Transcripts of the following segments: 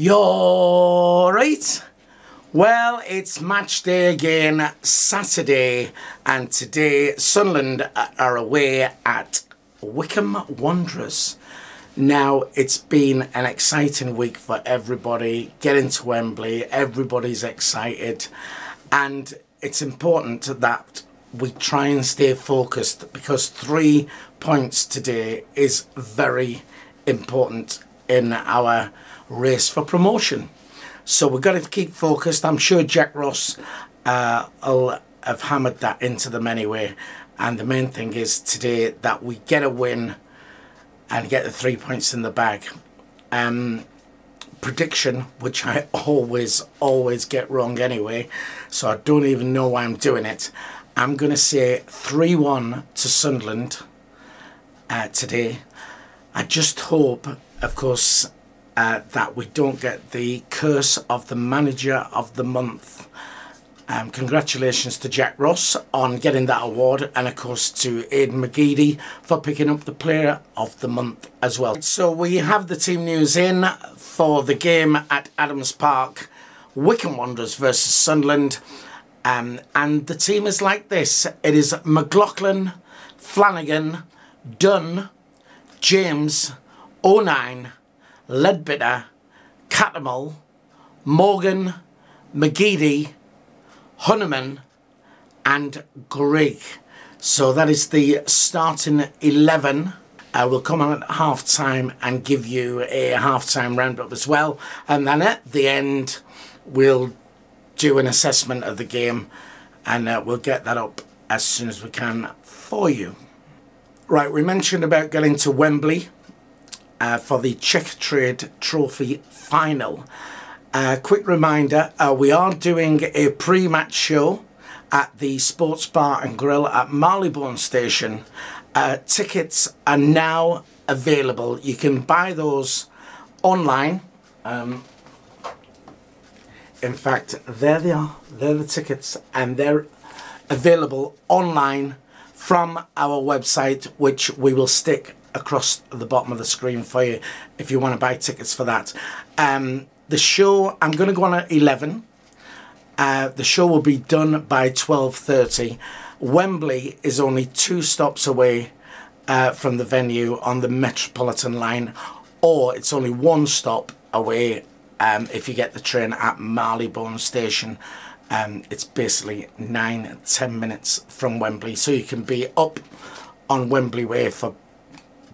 You're right. Well, it's match day again, Saturday, and today Sunderland are away at Wycombe Wanderers. Now, it's been an exciting week for everybody. Getting to Wembley, everybody's excited, and it's important that we try and stay focused because 3 points today is very important in our race for promotion. So we've got to keep focused. I'm sure Jack Ross will have hammered that into them anyway. And the main thing is today that we get a win and get the 3 points in the bag. Prediction, which I always get wrong anyway, so I don't even know why I'm doing it. I'm going to say 3-1 to Sunderland today. I just hope, of course, that we don't get the curse of the manager of the month. Congratulations to Jack Ross on getting that award, and of course to Aidan McGeady for picking up the player of the month as well. So we have the team news in for the game at Adams Park, Wycombe Wanderers versus Sunderland, and the team is like this. It is McLaughlin, Flanagan, Dunn, James, O'Nien, Ledbetter, Cattermole, Morgan, McGeady, Hunneman and Grigg. So that is the starting 11. We'll come on at half time and give you a half time roundup as well, and then at the end we'll do an assessment of the game, and we'll get that up as soon as we can for you. Right, we mentioned about getting to Wembley for the Checkatrade Trophy final. Quick reminder, we are doing a pre-match show at the Sports Bar and Grill at Marylebone Station. Tickets are now available. You can buy those online. In fact, there they are. They're the tickets, and they're available online from our website, which we will stick across the bottom of the screen for you if you want to buy tickets for that. The show, I'm going to go on at 11. The show will be done by 12:30. Wembley is only 2 stops away from the venue on the Metropolitan line, or it's only 1 stop away if you get the train at Marylebone Station. It's basically 9-10 minutes from Wembley, so you can be up on Wembley Way for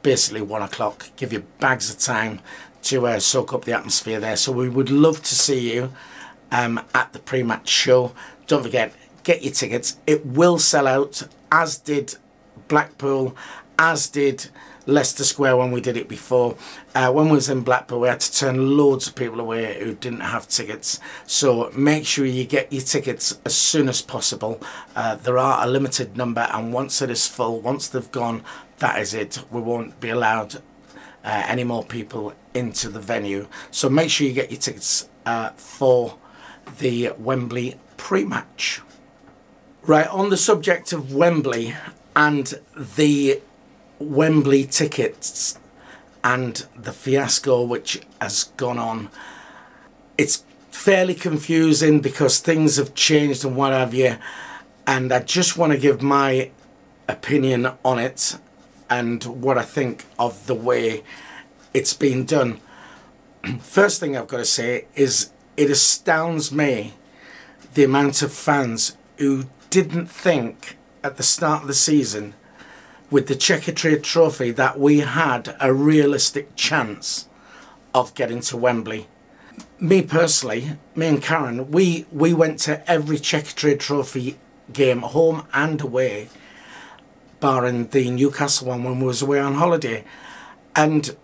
basically 1 o'clock. Give you bags of time to soak up the atmosphere there. So we would love to see you at the pre-match show. Don't forget, get your tickets. It will sell out, as did Blackpool, as did Leicester Square when we did it before. When we was in Blackpool, we had to turn loads of people away who didn't have tickets. So make sure you get your tickets as soon as possible. There are a limited number, and once it is full, once they've gone, that is it. We won't be allowed any more people into the venue. So make sure you get your tickets for the Wembley pre-match. Right, on the subject of Wembley and the Wembley tickets and the fiasco which has gone on, it's fairly confusing because things have changed and what have you, and I just want to give my opinion on it and what I think of the way it's been done. First thing I've got to say is it astounds me the amount of fans who didn't think at the start of the season with the Checkatrade Trophy that we had a realistic chance of getting to Wembley. Me personally, me and Karen, we went to every Checkatrade Trophy game, home and away, barring the Newcastle one when we was away on holiday. And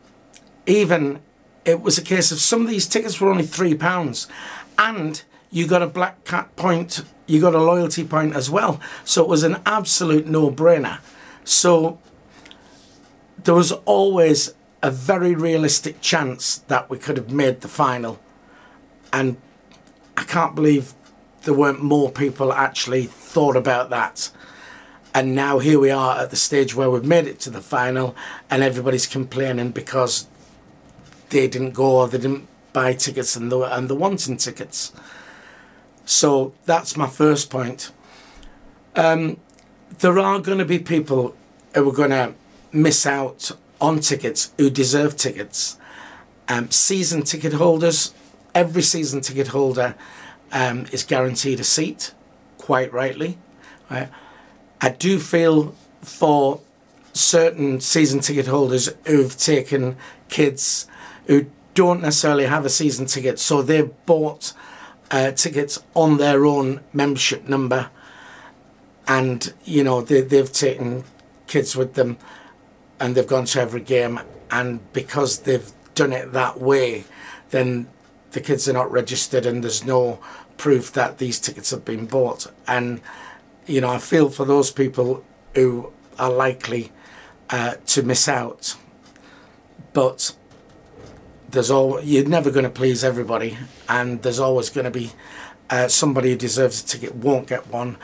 even it was a case of some of these tickets were only £3, and you got a Black Cat point, you got a loyalty point as well. So it was an absolute no-brainer. So there was always a very realistic chance that we could have made the final, and I can't believe there weren't more people actually thought about that. And now here we are at the stage where we've made it to the final, and everybody's complaining because they didn't go, or they didn't buy tickets and the wanting tickets. So that's my first point. There are going to be people who are going to miss out on tickets who deserve tickets. Season ticket holders, every season ticket holder is guaranteed a seat, quite rightly. Right? I do feel for certain season ticket holders who've taken kids who don't necessarily have a season ticket, so they've bought tickets on their own membership number, and you know they've taken kids with them and they've gone to every game, and because they've done it that way, then the kids are not registered and there's no proof that these tickets have been bought. And you know, I feel for those people who are likely to miss out, but you're never going to please everybody, and there's always going to be somebody who deserves a ticket won't get one,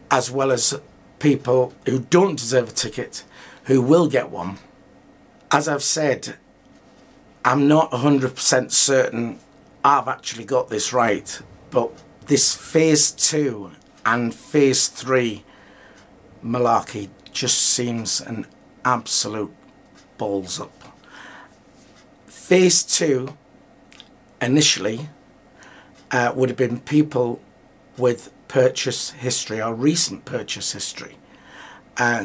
as well as people who don't deserve a ticket who will get one. As I've said, I'm not 100% certain I've actually got this right, but this phase 2 and phase 3 malarkey just seems an absolute balls up. Phase 2 initially would have been people with purchase history or recent purchase history.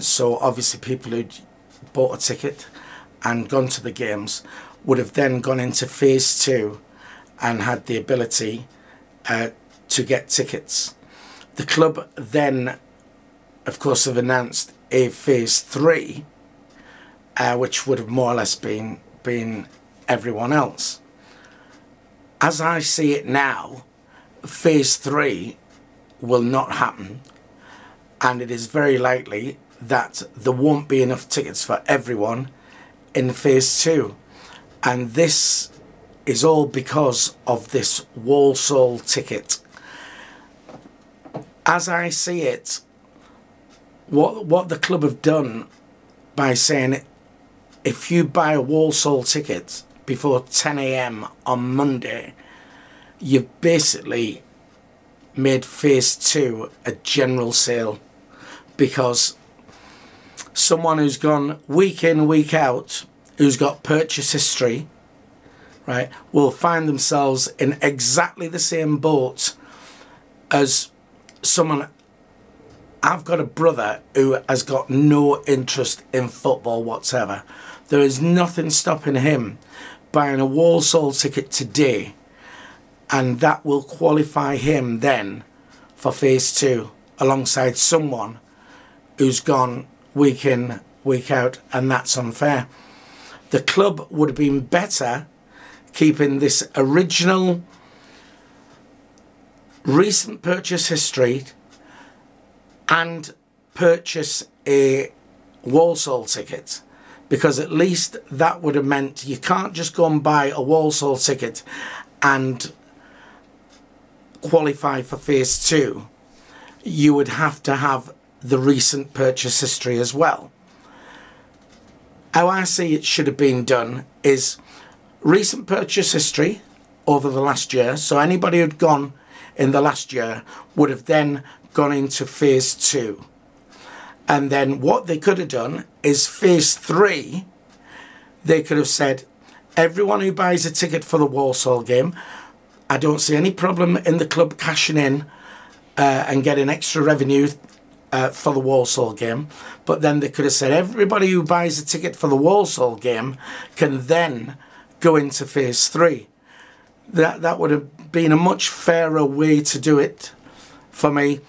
So obviously people who bought a ticket and gone to the games would have then gone into phase 2 and had the ability to get tickets. The club then, of course, have announced a phase 3, which would have more or less been everyone else. As I see it now, phase 3 will not happen, and it is very likely that there won't be enough tickets for everyone in phase 2, and this is all because of this Walsall ticket. As I see it, what the club have done by saying if you buy a Walsall ticket before 10 AM on Monday, you've basically made phase 2 a general sale, because someone who's gone week in, week out, who's got purchase history, right, will find themselves in exactly the same boat as someone. I've got a brother who has got no interest in football whatsoever. There is nothing stopping him buying a Walsall ticket today, and that will qualify him then for phase 2 alongside someone who's gone week in, week out, and that's unfair. The club would have been better keeping this original recent purchase history and purchase a Walsall ticket, because at least that would have meant you can't just go and buy a Walsall ticket and qualify for phase 2. You would have to have the recent purchase history as well. How I see it should have been done is recent purchase history over the last year. So anybody who'd gone in the last year would have then gone into phase 2. And then what they could have done is phase 3, they could have said, everyone who buys a ticket for the Walsall game, I don't see any problem in the club cashing in and getting extra revenue for the Walsall game. But then they could have said everybody who buys a ticket for the Walsall game can then go into phase 3. That would have been a much fairer way to do it for me.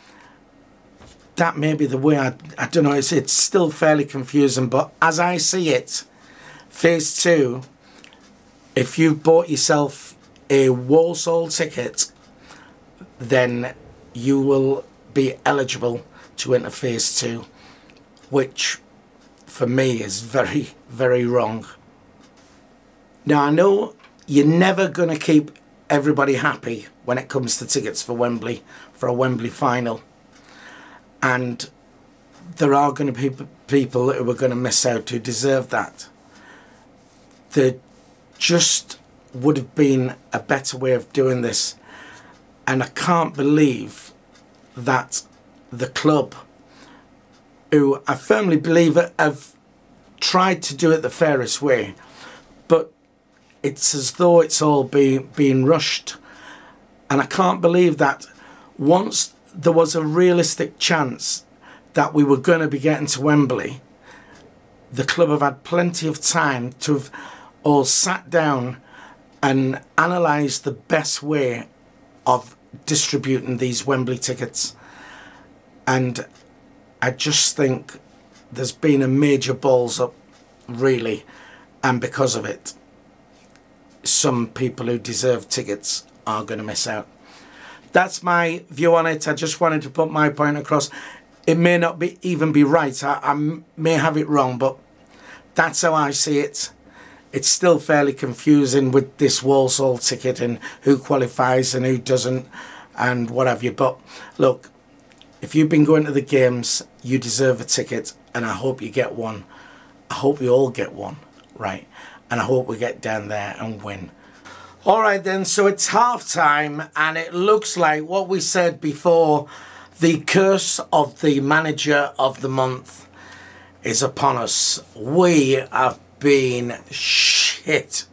That may be the way. I don't know, it's still fairly confusing, but as I see it, phase 2, if you've bought yourself a Walsall ticket, then you will be eligible to enter phase 2, which for me is very, very wrong. Now, I know you're never going to keep everybody happy when it comes to tickets for Wembley, for a Wembley final. And there are going to be people who are going to miss out who deserve that. There just would have been a better way of doing this. And I can't believe that the club, who I firmly believe have tried to do it the fairest way, but it's as though it's all being rushed. And I can't believe that once there was a realistic chance that we were going to be getting to Wembley, the club have had plenty of time to have all sat down and analysed the best way of distributing these Wembley tickets. And I just think there's been a major balls up, really, and because of it, some people who deserve tickets are going to miss out. That's my view on it. I just wanted to put my point across. It may not even be right. I may have it wrong, but that's how I see it. It's still fairly confusing with this Walsall ticket and who qualifies and who doesn't and what have you. But look, if you've been going to the games, you deserve a ticket, and I hope you get one. I hope you all get one, right? And I hope we get down there and win. All right then, so it's half time, and it looks like what we said before, the curse of the manager of the month is upon us. We have been shit.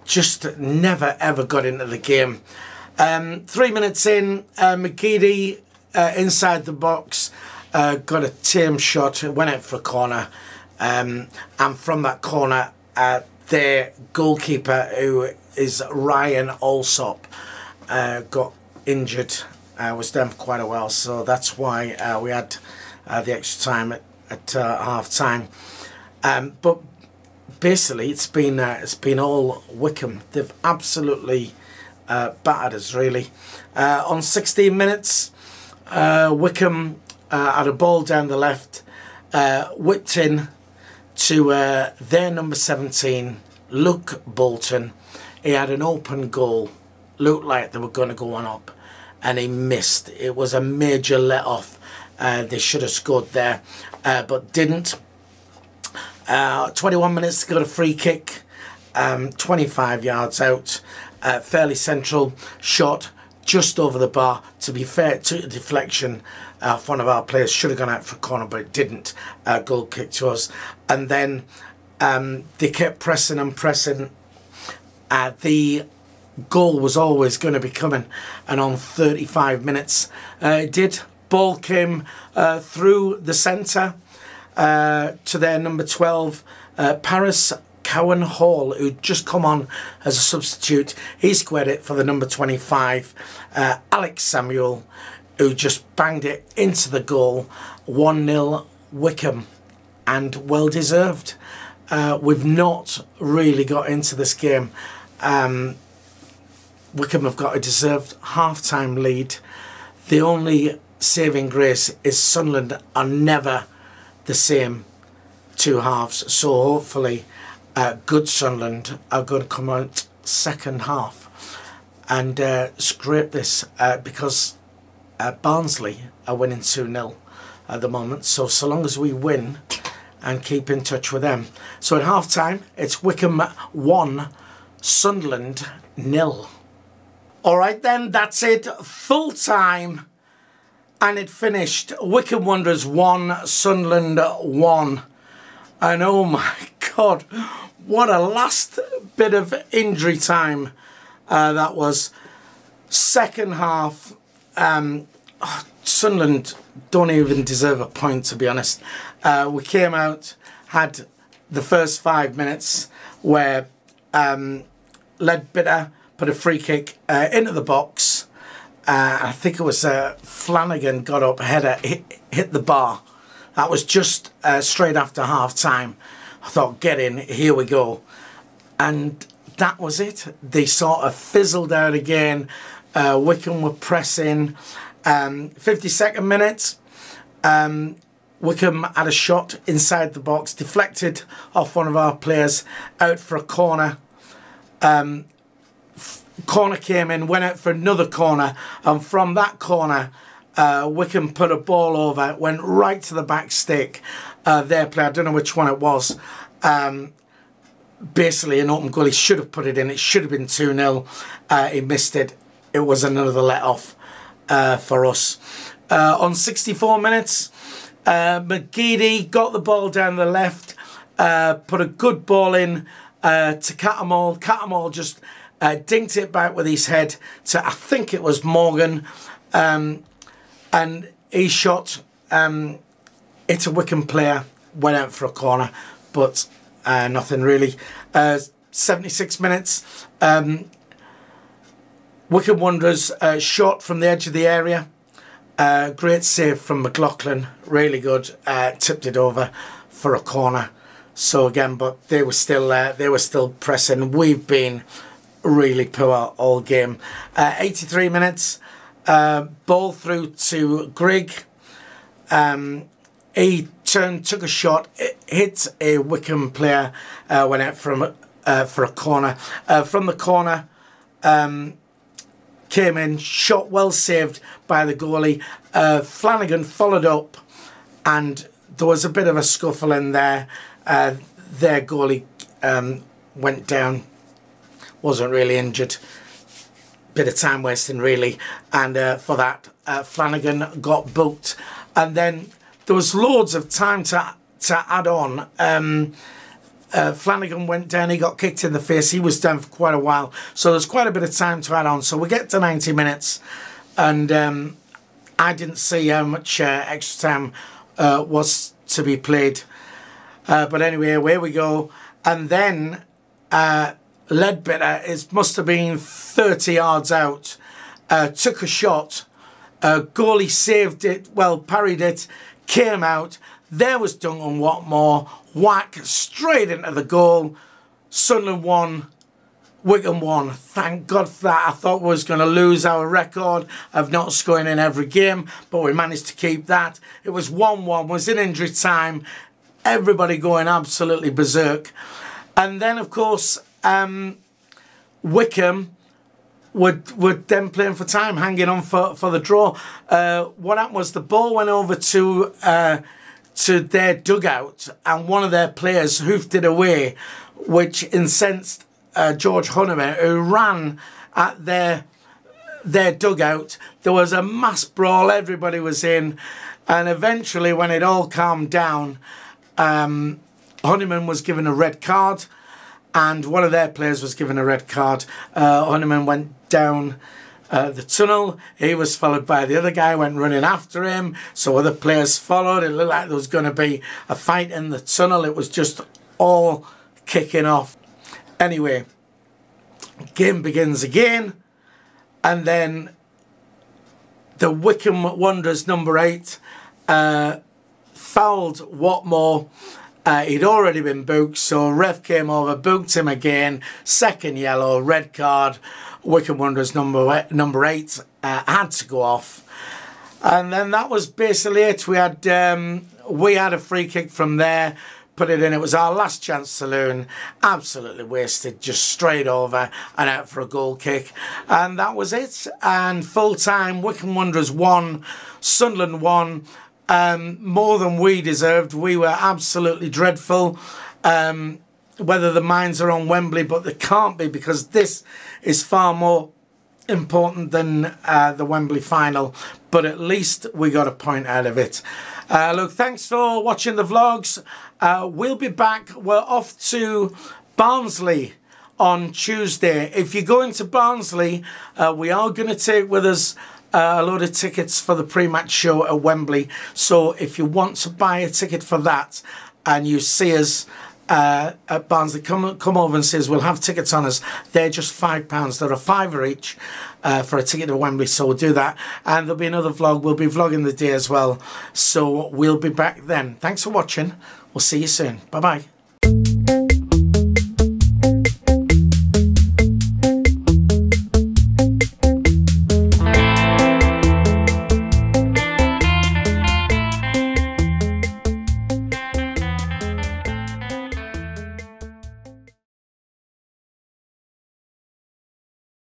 Just never ever got into the game. 3 minutes in, McGeady inside the box got a tame shot, went out for a corner, and from that corner their goalkeeper, who is Ryan Alsop, got injured, was down for quite a while, so that's why we had the extra time at half time. But basically it's been all Wycombe. They've absolutely battered us, really. On 16 minutes, Wycombe had a ball down the left, whipped in to their number 17, Luke Bolton. He had an open goal, looked like they were going to go on up, and he missed. It was a major let-off. They should have scored there, but didn't. 21 minutes, got a free kick, 25 yards out, fairly central shot, just over the bar. To be fair, to a deflection, one of our players should have gone out for a corner, but it didn't. Goal kick to us. And then they kept pressing and pressing. The goal was always going to be coming, and on 35 minutes it did. Ball came through the centre to their number 12, Paris Cowan Hall, who'd just come on as a substitute. He squared it for the number 25, Alex Samuel, who just banged it into the goal. 1-0 Wycombe, and well deserved. We've not really got into this game. Wycombe have got a deserved half-time lead. The only saving grace is Sunderland are never the same two halves, so hopefully good Sunderland are going to come out second half and scrape this, because Barnsley are winning 2-0 at the moment, so long as we win and keep in touch with them. So at half time it's Wycombe 1, Sunderland 0. Alright then, that's it, full time, and it finished Wycombe Wanderers 1, Sunderland 1. And oh my God, what a last bit of injury time that was. Second half, Sunderland don't even deserve a point, to be honest. We came out, had the first 5 minutes where Leadbitter put a free kick into the box. I think it was Flanagan got up, header, hit the bar. That was just straight after half time. I thought, get in, here we go. And that was it. They sort of fizzled out again. Wycombe were pressing. 52nd minute, Wycombe had a shot inside the box, deflected off one of our players, out for a corner. Corner came in, went out for another corner, and from that corner Wycombe put a ball over, went right to the back stick. Their player, I don't know which one it was, basically an open goal. He should have put it in. It should have been 2-0. He missed it. It was another let-off for us. On 64 minutes, McGeady got the ball down the left, put a good ball in to Cattermole. Cattermole just dinked it back with his head to, I think it was Morgan, and he shot, hit a Wycombe player, went out for a corner, but nothing really. 76 minutes, Wycombe Wanderers shot from the edge of the area. Great save from McLaughlin, really good. Tipped it over for a corner. So again, but they were still pressing. We've been really poor all game. 83 minutes, ball through to Grigg. He took a shot, hit a Wycombe player, went out for a corner. From the corner, came in, shot well saved by the goalie. Flanagan followed up, and there was a bit of a scuffle in there. Their goalie went down, wasn't really injured. Bit of time wasting really, and for that Flanagan got booked, and then there was loads of time to add on. Flanagan went down, he got kicked in the face, he was down for quite a while, so there's quite a bit of time to add on. So we get to 90 minutes, and I didn't see how much extra time was to be played, but anyway, away we go. And then Ledbetter, it must have been 30 yards out, took a shot, goalie saved it, well, parried it, came out. There was Duncan Watmore, whack straight into the goal. Sunderland won, Wycombe won. Thank God for that. I thought we was going to lose our record of not scoring in every game, but we managed to keep that. It was 1-1, was in injury time. Everybody going absolutely berserk. And then, of course, Wycombe were then playing for time, hanging on for the draw. What happened was the ball went over to their dugout, and one of their players hoofed it away, which incensed George Honeyman, who ran at their dugout. There was a mass brawl, everybody was in, and eventually when it all calmed down, Honeyman was given a red card, and one of their players was given a red card. Honeyman went down the tunnel. He was followed by the other guy, went running after him, so other players followed. It looked like there was going to be a fight in the tunnel. It was just all kicking off. Anyway, game begins again, and then the Wycombe Wanderers number 8 fouled Watmore. He'd already been booked, so ref came over, booked him again, second yellow, red card. Wycombe Wanderers number 8 had to go off, and then that was basically it. We had a free kick from there, put it in. It was our last chance saloon, absolutely wasted, just straight over and out for a goal kick, and that was it. And full time, Wycombe Wanderers won, Sunderland won. More than we deserved. We were absolutely dreadful. Whether the minds are on Wembley, but they can't be, because this is far more important than the Wembley final. But at least we got a point out of it. Look, thanks for watching the vlogs. We'll be back. We're off to Barnsley on Tuesday. If you're going to Barnsley, we are going to take with us a load of tickets for the pre-match show at Wembley. So if you want to buy a ticket for that and you see us at Barnsley, come over and see us. We'll have tickets on us. They're just £5. They're a £5 each for a ticket to Wembley, so we'll do that. And there'll be another vlog. We'll be vlogging the day as well. So we'll be back then. Thanks for watching. We'll see you soon. Bye-bye.